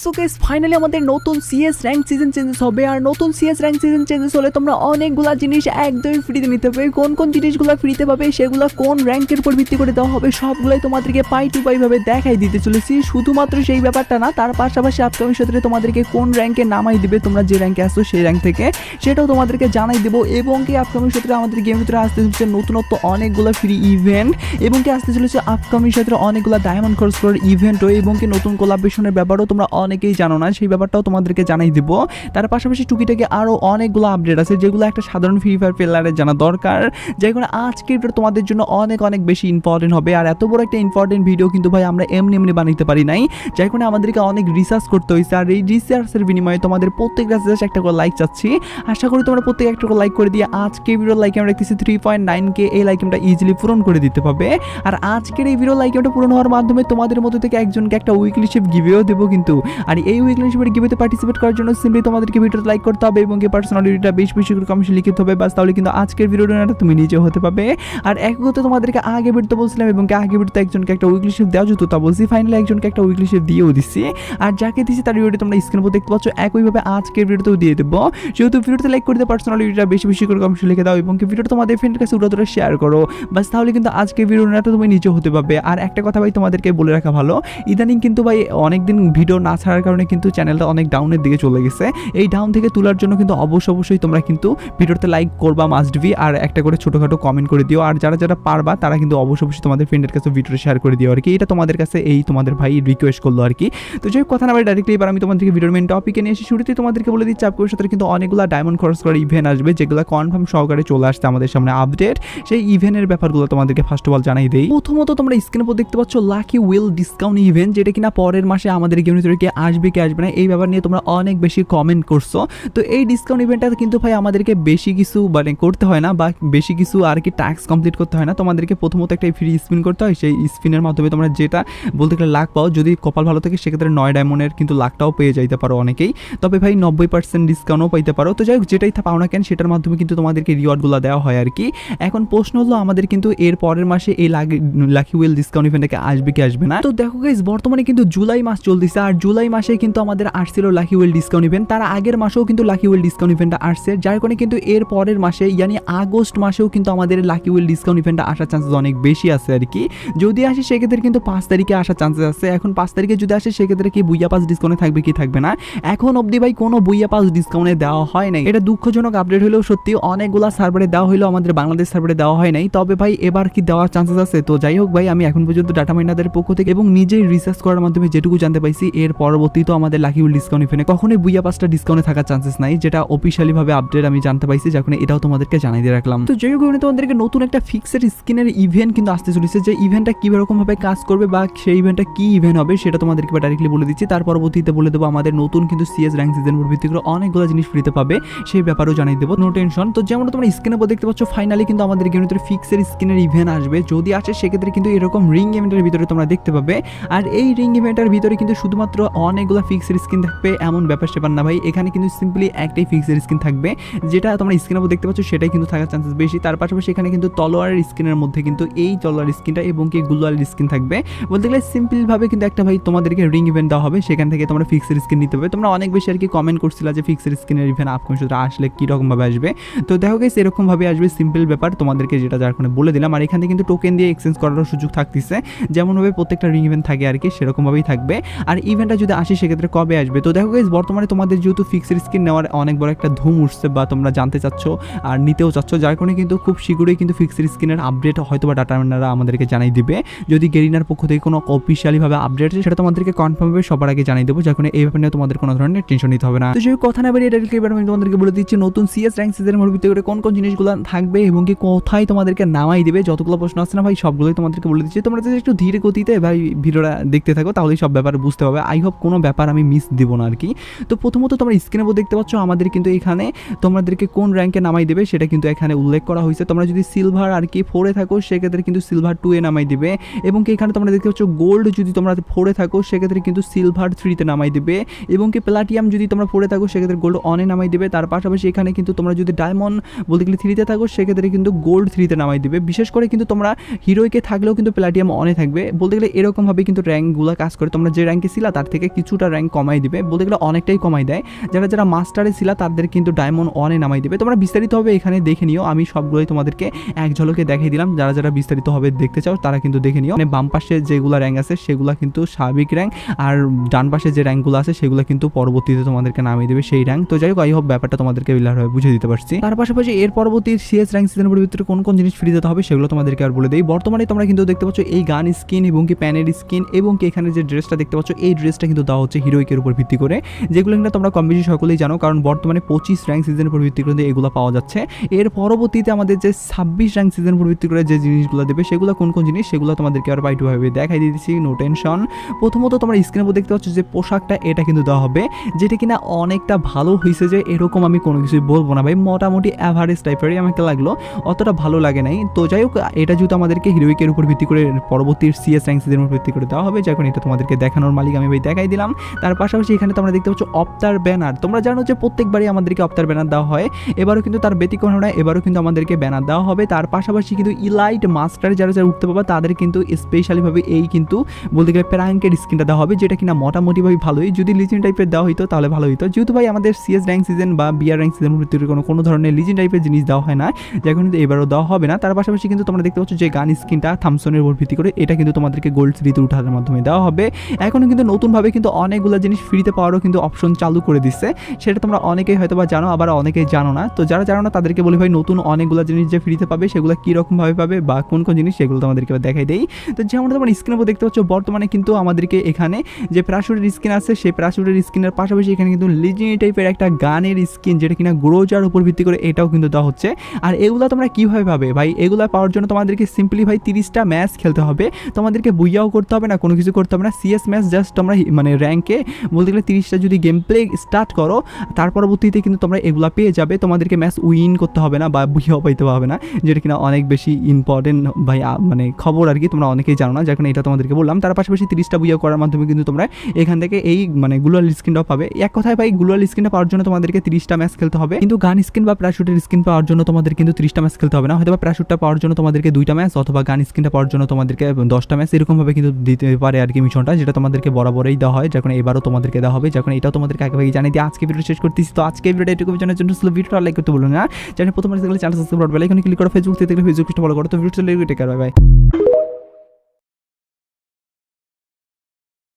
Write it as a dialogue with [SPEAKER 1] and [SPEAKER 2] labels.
[SPEAKER 1] So guys finally আমাদের নতুন CS rank season changes হবে। আর নতুন সিএস র্যাঙ্ক সিজন চেঞ্জেস হলে তোমরা অনেকগুলা জিনিস একদমই ফ্রিতে নিতে পারবে। কোন কোন জিনিসগুলো ফ্রিতে পাবে সেগুলো কোন র্যাঙ্কের উপর ভিত্তি করে দেওয়া হবে সবগুলাই তোমাদেরকে পাই টু পাই ভাবে দেখাই দিতে চলেছি। শুধুমাত্র সেই ব্যাপারটা না, তার পাশাপাশি আপকামিং সাথে তোমাদেরকে কোন র্যাঙ্কে নামাই দিবে, তোমরা যে র্যাঙ্কে আসছো সেই র্যাঙ্ক থেকে সেটাও তোমাদেরকে জানাই দেবো। এবং কি আপকামিং সাথে আমাদের গেমের ভিতরে আসতে চলেছে নতুনত্ব অনেকগুলো ফ্রি ইভেন্ট, এবং কি আসতে চলেছে আপকামিং সাথে অনেকগুলো ডায়মন্ড খরচ করার ইভেন্টও, এবং কি নতুন কোলাবরেশনের ব্যাপারও তোমরা অনেকেই জানো না, সেই ব্যাপারটাও তোমাদেরকে জানাই দিব। তার পাশাপাশি টুকিটাকে আরও অনেকগুলো আপডেট আছে যেগুলো একটা সাধারণ ফ্রি ফায়ার প্লেয়ারের জানা দরকার, যেগুলো আজকের ভিডিও তোমাদের জন্য অনেক অনেক বেশি ইম্পর্টেন্ট হবে। আর এত বড় একটা ইম্পর্টেন্ট ভিডিও কিন্তু ভাই আমরা এমনি এমনি বানাইতে পারি নাই, যার কারণে আমাদেরকে অনেক রিসার্চ করতে হয়েছে। আর এই রিসার্চের বিনিময়ে তোমাদের প্রত্যেকটা জাস্ট একটা করে লাইক চাচ্ছি। আশা করি তোমরা প্রত্যেক একটা করে লাইক করে দিয়ে আজকে ভিডিওর লাইক আমরা দেখতেছি 3.9K, এই লাইক আমরা ইজিলি পূরণ করে দিতে পারবে। আর আজকের এই ভিডিও লাইক আমরা পূরণ হওয়ার মাধ্যমে তোমাদের মধ্যে থেকে একজনকে একটা উইকলি শিপ গিভেও দেবো কিন্তু। আর এই উইকলি শিপের গিভেতে পার্টিসিপেট করার জন্য সিম্পলি তোমাদেরকে ভিডিওটা লাইক করতে হবে এবং কি পার্সোনালিটিটা বেশি বেশি করে কমেন্টে লিখতে হবে, বাস তাহলে কিন্তু আজকের ভিডিওটা তুমি নিজেও হতে পারবে। আর একগত তোমাদেরকে আগে ভিডিওতে বলছিলাম এবং কি আগে ভিডিওতে একজনকে একটা উইকলি শিপ দেওয়া যেত, তা বলছি ফাইনালি একজনকে একটা উইকলি শিপ দিয়েও দিচ্ছি। আর যাকে দিচ্ছি তার ভিডিওটি তোমরা স্ক্রিনের উপর দেখতে পাচ্ছ, একইভাবে আজকের ভিডিওতেও দিয়ে দেবো। যেহেতু ভিডিওতে লাইক করে দিয়ে পার্সোনালিটিটা বেশি বেশি করে কমেন্টে লিখে দাও এবং কি ভিডিওটা তোমাদের ফ্রেন্ডের কাছে উড়াধুরা শেয়ার করো, বাস তাহলে কিন্তু আজকের ভিডিওটা তুমি নিজেও হতে পারবে। আর একটা কথা ভাই তোমাদেরকে বলে রাখা ভালো, ইদানিং কিন্তু ভাই অনেকদিন ভিডিও না ছাড়ার কারণে কিন্তু চ্যানেলটা অনেক ডাউনের দিকে চলে গেছে। এই ডাউন থেকে তোলার জন্য কিন্তু অবশ্যই তোমরা কিন্তু ভিডিওতে লাইক করবা মাস্ট বি, আর একটা করে ছোটোখাটো কমেন্ট করে দিও। আর যারা যারা পারবা তারা কিন্তু অবশ্যই তোমাদের ফ্রেন্ডের কাছে ভিডিওটা শেয়ার করে দিও আর কি। এটা তোমাদের কাছে এই তোমাদের ভাই রিকোয়েস্ট করলো আর কি। তো যাই কথা না ভাই ডাইরেক্টলি এবার আমি তোমাদেরকে ভিডিওর মেন টপিকে নিয়ে এসে শুরুতেই তোমাদেরকে বলে দিচ্ছি আপকামিং সাথে কিন্তু অনেকগুলো ডায়মন্ড খরচ করার ইভেন্ট আসবে, যেগুলো কনফার্ম সহকারে চলে আসছে আমাদের সামনে আপডেট। সেই ইভেন্টের ব্যাপারগুলো তোমাদেরকে ফার্স্ট অফ অল জানাই দেই। প্রথমত তোমরা স্ক্রিনের উপর দেখতে পাচ্ছ লাকি উইল ডিসকাউন্ট ইভেন্ট, যেটা কিনা পরের মাসে আমাদের গেমের ভিতরে কি আসবে কি আসবে না এই ব্যাপার নিয়ে তোমরা অনেক বেশি কমেন্ট করছো। তো এই ডিসকাউন্ট ইভেন্টটা কিন্তু ভাই আমাদেরকে বেশি কিছু মানে করতে হয় না, বা বেশি কিছু আর কি টাস্ক কমপ্লিট করতে হয় না। তোমাদেরকে প্রথমত একটা ফ্রি স্পিন করতে হয়, সেই স্পিনের মাধ্যমে তোমরা যেটা বলতে গেলে লাখ পাও, যদি কপাল ভালো থাকে সেক্ষেত্রে 9 ডায়মন্ডের কিন্তু লাখটাও পেয়ে যাইতে পারো অনেকেই, তবে ভাই 90% ডিসকাউন্টও পাইতে পারো। তো যাই হোক যেটাই পাও না কেন সেটার মাধ্যমে কিন্তু তোমাদেরকে রিওয়ার্ডগুলো দেওয়া হয় আর কি। এখন প্রশ্ন হলো আমাদের কিন্তু এর পরের মাসে এই লাকি উইল ডিসকাউন্ট ইভেন্টটাকে আসবে কি আসবে না। তো দেখো গাইস বর্তমানে কিন্তু জুলাই মাস চলতেছে, আর জুলাই মাসে কিন্তু আমাদের আসছিল লাকি উইল ডিসকাউন্ট ইভেন্ট, তার আগের মাসেও কিন্তু লাকি উইল ডিসকাউন্ট ইভেন্টটা আসছে, যার কারণে কিন্তু এর পরের মাসে ইয়ানি আগস্ট মাসেও কিন্তু আমাদের লাকি উইল ডিসকাউন্ট ইভেন্টটা আসার চান্সেস অনেক বেশি আছে আর কি। যদি আসে সেক্ষেত্রে কিন্তু 5 তারিখে আসার চান্সেস আছে। এখন 5 তারিখে যদি আসে সেক্ষেত্রে কি বুইয়া পাস ডিসকাউন্টে থাকবে কি থাকবে না, এখন অবধি ভাই কোনো বুইয়া পাস ডিসকাউন্টে দেওয়া হয় নাই। এটা দুঃখজনক আপডেট হলেও সত্যি, অনেকগুলো সার্ভারে দেওয়া হলেও আমাদের বাংলাদেশ সার্ভারে দেওয়া হয় নাই। তবে ভাই এবার কি দেওয়ার চান্সেস আছে। তো যাই হোক ভাই আমি এখন পর্যন্ত ডাটা মাইনারদের পক্ষ থেকে এবং নিজেই রিসার্চ করার মাধ্যমে যেটুকু জানতে পাইছি, এর পরবর্তীতে আমাদের লাকি উইল ডিসকাউন্ট ইভেন্টে কখনোই বুইয়া পাসটা ডিসকাউন্টে থাকার চান্সেস নাই, যেটা অফিশিয়ালি ভাবে আপডেট আমি জানতে পাইছি, যার কারণে এটাও তোমাদেরকে জানাই দিয়ে রাখলাম। তো যাই হোক তোমাদেরকে নতুন একটা ফিক্সড স্কিনের ইভেন্ট কিন্তু আসতে চলেছে, যে ইভেন্টটা কি রকম ভাবে কাজ করবে বা সেই ইভেন্টটা কি ইভেন্ট হবে সেটা তোমাদেরকে ডাইরেক্টলি বলে দিচ্ছি। তার পরবর্তীতে বলে দেবো আমাদের নতুন কিন্তু সিএস র্যাঙ্ক সিজন উপর ভিত্তি করে অনেকগুলো জিনিস ফ্রিতে পাবে, সেই ব্যাপারেও জানিয়ে দেবো, নো টেনশন। তো যেমন তোমরা স্ক্রিনের উপর দেখতে পাচ্ছ ফাইনালি কিন্তু আমাদের গেমের ভিতরে ফিক্সড স্কিনের ইভেন্ট আসবে। যদি আসে সেক্ষেত্রে কিন্তু এরকম রিং ইভেন্টের ভিতরে তোমরা দেখতে পাবে। আর এই রিং ইভেন্টের ভিতরে কিন্তু শুধুমাত্র অনেকগুলো ফিক্সড স্কিন থাকবে এমন ব্যাপার সেপার না ভাই, এখানে কিন্তু সিম্পলি একটাই ফিক্সড স্কিন থাকবে, যেটা তোমরা স্ক্রিনের উপর দেখতে পাচ্ছ সেটাই কিন্তু থাকার চান্সেস বেশি। তার পাশাপাশি এখানে কিন্তু তলোয়ারের স্কিনের মধ্যে কিন্তু এই তলোয়ার স্কিনটা এবং কি গুলোয়ালের স্কিন থাকবে। বলতে গেলে সিম্পল ভাবে কিন্তু একটা ভাই তোমাদেরকে রিং ইভেন্ট দেওয়া হবে, সেখান থেকে তোমরা ফিক্সড স্কিন নিতে হবে। তোমরা অনেক বেশি আর কি কমেন্ট করছিলা যে ফিক্সড স্কিনের ইভেন্ট আপকামিং সূত্রে আসলে কি রকম ভাবে আসবে। তো দেখো গাইস এরকম ভাবে আসবে, সিম্পল ব্যাপার তোমাদেরকে যেটা যার কারণে বলে দিলাম। আর এখানে কিন্তু টোকেন দিয়ে এক্সচেঞ্জ করার সুযোগ থাকতেছে, যেমনভাবে প্রত্যেকটা রিং ইভেন্ট থাকে আর কি সেরকমভাবেই থাকবে। আর ইভেন্টটা যদি আসে সেক্ষেত্রে কবে আসবে। তো দেখো গাইস বর্তমানে তোমাদের যেহেতু ফিক্সড স্কিন নেওয়ার অনেক বড় একটা ধুম উঠছে বা তোমরা জানতে চাচ্ছ আর নিতেও চাচ্ছ, যার কারণে কিন্তু খুব শীঘ্রই কিন্তু ফিক্সড স্কিনের আপডেট হয়তো বা ডাটা মাইনাররা আমাদেরকে জানাই দিবে। যদি গেরিনার পক্ষ থেকে কোনো অফিসিয়ালি ভাবে আপডেট আছে সেটা তোমাদেরকে কনফার্মভাবে সবার আগে জানিয়ে দেবো, যার কারণে এই ব্যাপারে তোমাদের কোনো ধরনের টেনশন নিতে হবে না। তো যেই কথা না বেরিয়ে ডাইরেক্টলি এবার আমি তোমাদেরকে বলে দিচ্ছি নতুন সিএস র্যাঙ্ক সিজনের ভিতরে করে কোন কোন জিনিসগুলো থাকবে এবং কি কোথায় তোমাদেরকে নামাই দিবে। যতগুলো প্রশ্ন আছে না ভাই সবগুলোই তোমাদেরকে বলে দিচ্ছি, তোমরা যদি একটু ধীরে গতিতে ভাই ভিডিওটা দেখতে থাকো তাহলেই সব ব্যাপার বুঝতে পারবে। আই হোপ কোনো ব্যাপার আমি মিস দিব না আর কি। তো প্রথমত তোমরা স্ক্রিনের উপর দেখতে পাচ্ছ আমাদের কিন্তু এখানে তোমাদেরকে কোন র্যাঙ্কে নামাই দেবে সেটা কিন্তু এখানে উল্লেখ করা হয়েছে। তোমরা যদি সিলভার আর কি 4 এ থাকো সেক্ষেত্রে কিন্তু সিলভার 2 এ নামাই দিবে, এবং কি এখানে তোমরা দেখতে পাচ্ছ গোল্ড যদি তোমরা 4 এ থাকো সেক্ষেত্রে কিন্তু সিলভার 3 তে নামাই দিবে, এবং কি প্লাটিনাম যদি তোমরা 4 এ থাকো সেক্ষেত্রে গোল্ড 1 এ নামাই দিবে। তার পাশাপাশি এখানে কিন্তু তোমরা যদি ডায়মন্ড বলতে গেলে 3 তে থাকো সেক্ষেত্রে কিন্তু গোল্ড 3 তে নামাই দিবে। বিশেষ করে কিন্তু তোমরা হিরোইকে থাকলেও কিন্তু প্লাটিনাম 1 এ থাকবে। বলতে গেলে এরকম ভাবে কিন্তু র্যাঙ্কগুলো কাজ করে, তোমরা যে র্যাঙ্কে ছিলা তার থেকে কিছুটা র্যাঙ্ক কমাই দিবে, বলতে গেলে অনেকটাই কমাই দেয়। যারা যারা মাস্টারে ছিল তাদের কিন্তু ডায়মন্ড 1-এ নামাই দেবে। তোমরা বিস্তারিতভাবে এখানে দেখে নিও, আমি সবগুলোই তোমাদেরকে এক ঝলকে দেখিয়ে দিলাম। যারা যারা বিস্তারিতভাবে দেখতে চাও তারা কিন্তু দেখে নিও। মানে বাম পাশে যেগুলো র্যাঙ্ক আছে সেগুলো কিন্তু স্বাভাবিক র্যাঙ্ক, আর ডান পাশে যে র্যাঙ্কগুলো আছে সেগুলো কিন্তু পরবর্তীতে তোমাদেরকে নামিয়ে দেবে সেই র্যাঙ্ক। তো যাই হোক, আই হোপ ব্যাপারটা তোমাদেরকে ক্লিয়ারভাবে বুঝে দিতে পারছি। তার পাশাপাশি এর পরবর্তী সিএস র্যাঙ্ক সিজনের ভিতরে কোন কোন জিনিস ফ্রি দিতে হবে সেগুলো তোমাদেরকে আর বলে দেই। বর্তমানে তোমরা কিন্তু দেখতে পাচ্ছ এই গান স্কিন এবং কি প্যানের স্কিন এবং কি এখানে যে ড্রেসটা দেখতে পাচ্ছ এই ড্রেসটা কিন্তু দেওয়া হচ্ছে হিরোইকের উপর ভিত্তি করে, যেগুলো কিন্তু তোমরা কম বেশি সকলেই জানো, কারণ বর্তমানে 25 র্যাঙ্ক সিজনের উপর ভিত্তি করে এগুলো পাওয়া যাচ্ছে। এর পরবর্তীতে আমাদের যে 26 র্যাঙ্ক সিজনের উপর ভিত্তি করে যে জিনিসগুলো দেবে সেগুলো কোন কোন জিনিস সেগুলো তোমাদেরকে আর পাই টু ভাবে দেখাই দিয়েছি, নো টেনশন। প্রথমত তোমরা স্ক্রিনের উপর দেখতে পাচ্ছ যে পোশাকটা এটা কিন্তু দেওয়া হবে, যেটা কিনা অনেকটা ভালো হয়েছে। যে এরকম আমি কোনো কিছুই বলবো না ভাই, মোটামুটি অ্যাভারেজ টাইপেরই আমাকে লাগলো, অতটা ভালো লাগে নাই। তো যাই হোক, এটা যেহেতু আমাদেরকে হিরোইকের উপর ভিত্তি করে পরবর্তী সিএস র্যাঙ্ক সিজনের উপর ভিত্তি করে দেওয়া হবে, যখন এটা তোমাদেরকে দেখানোর মালিক আমি ভাই দেখাই দিলাম। তার পাশাপাশি এখানে তোমরা দেখতে পাচ্ছ অফতার ব্যানার। তোমরা জানো যে প্রত্যেকবারই আমাদেরকে অফতার ব্যানার দেওয়া হয়, এবারও কিন্তু তার ব্যতিক্রম নয়, এবারও কিন্তু আমাদেরকে ব্যানার দেওয়া হবে। তার পাশাপাশি কিন্তু ইলাইট মাস্টারে যারা যারা উঠতে পারবে তাদের কিন্তু স্পেশালিভাবে এই কিন্তু বলতে গেলে প্র্যাঙ্কের স্কিনটা দেওয়া হবে, যেটা কিনা মোটামুটিভাবে ভালোই। যদি লিজেন্ড টাইপের দেওয়া হইতো তাহলে ভালো হইতো, যেহেতু ভাই আমাদের সিএস র্যাঙ্ক সিজন বা বিআর র্যাঙ্ক সিজন ভিতরে কোনো ধরনের লিজেন্ড টাইপের জিনিস দেওয়া হয় না, যখন কিন্তু এবারও দেওয়া হবে না। তার পাশাপাশি কিন্তু তোমরা দেখতে পাচ্ছ যে গান স্কিনটা থামসনের উপর ভিত্তি করে এটা কিন্তু তোমাদেরকে গোল্ড সিরিতে উঠানোর মাধ্যমে দেওয়া হবে। এখনও কিন্তু নতুনভাবে কিন্তু অনেকগুলো জিনিস ফ্রিতে পাওয়ারও কিন্তু অপশন চালু করে দিচ্ছে, সেটা তোমরা অনেকেই হয়তো বা জানো, আবার অনেকেই জানো না। তো যারা জানো না তাদেরকে বলি ভাই, নতুন অনেকগুলো জিনিস যে ফ্রিতে পাবে সেগুলো কীরকমভাবে পাবে বা কোন কোন জিনিস সেগুলো তোমাদেরকে দেখাই দেই। তো যেমন তোমরা স্ক্রিনের উপর দেখতে পাচ্ছ বর্তমানে কিন্তু আমাদেরকে এখানে যে প্যারাশুটের স্কিন আছে সেই প্যারাশুটের স্কিনের পাশাপাশি এখানে কিন্তু লিজেন্ড টাইপের একটা গানের স্কিন, যেটা কিনা গ্রোজার উপর ভিত্তি করে এটাও কিন্তু দেওয়া হচ্ছে। আর এগুলো তোমরা কীভাবে পাবে ভাই, এগুলো পাওয়ার জন্য তোমাদেরকে সিম্পলি ভাই 30টা ম্যাচ খেলতে হবে, তোমাদেরকে বুইয়াও করতে হবে না, কোনো কিছু করতে হবে না। সিএস ম্যাচ জাস্ট তোমরা মানে র্যাঙ্কে বলতে গেলে 30টা যদি গেম প্লে স্টার্ট করো, তার পরবর্তীতে কিন্তু তোমরা এগুলো পেয়ে যাবে। তোমাদেরকে ম্যাচ উইন করতে হবে না বা বুইয়াও পাইতে হবে না, যেটা কিনা অনেক বেশি ইম্পর্টেন্ট ভাই, মানে খবর আর কি, তোমরা অনেকেই জানো না, যখন এটা তোমাদেরকে বললাম। তার পাশাপাশি 30টা বুইয়া করার মাধ্যমে কিন্তু তোমরা এখান থেকে এই মানে গ্লোয়াল স্কিনটাও পাবে। এক কথায় ভাই, গ্লোয়াল স্কিনটা পাওয়ার জন্য তোমাদেরকে 30টা ম্যাচ খেলতে হবে, কিন্তু গান স্কিন বা প্যারাশুটের স্কিন পাওয়ার জন্য তোমাদের কিন্তু 30টা ম্যাচ খেলতে হবে না, হয়তো বা প্যারাশুটটা পাওয়ার জন্য তোমাদেরকে 2টা ম্যাচ অথবা গান স্কিনটা পাওয়ার জন্য তোমাদেরকে 10টা ম্যাচ এরকমভাবে কিন্তু দিতে পারে আর কি মিশনটা, যেটা তোমাদেরকে বরাবরই দেওয়া হয়, যখন এবারও তোমাদেরকে দেওয়া হবে, যখন এটাও তোমাদেরকে আগেভাগে জানিয়ে দিয়ে আজকে ভিডিও শেষ করতেছি। তো আজকে ভিডিওটা এটুকু জানার জন্য ভিডিওটা লাইক করতে বলুন না, চ্যানেল প্রথমে চ্যানেল সাবস্ক্রাইব করবে, এখানে ক্লিক করো, ফেসবুক থেকে ফেসবুক ফলো করো। তো video take care, bye by.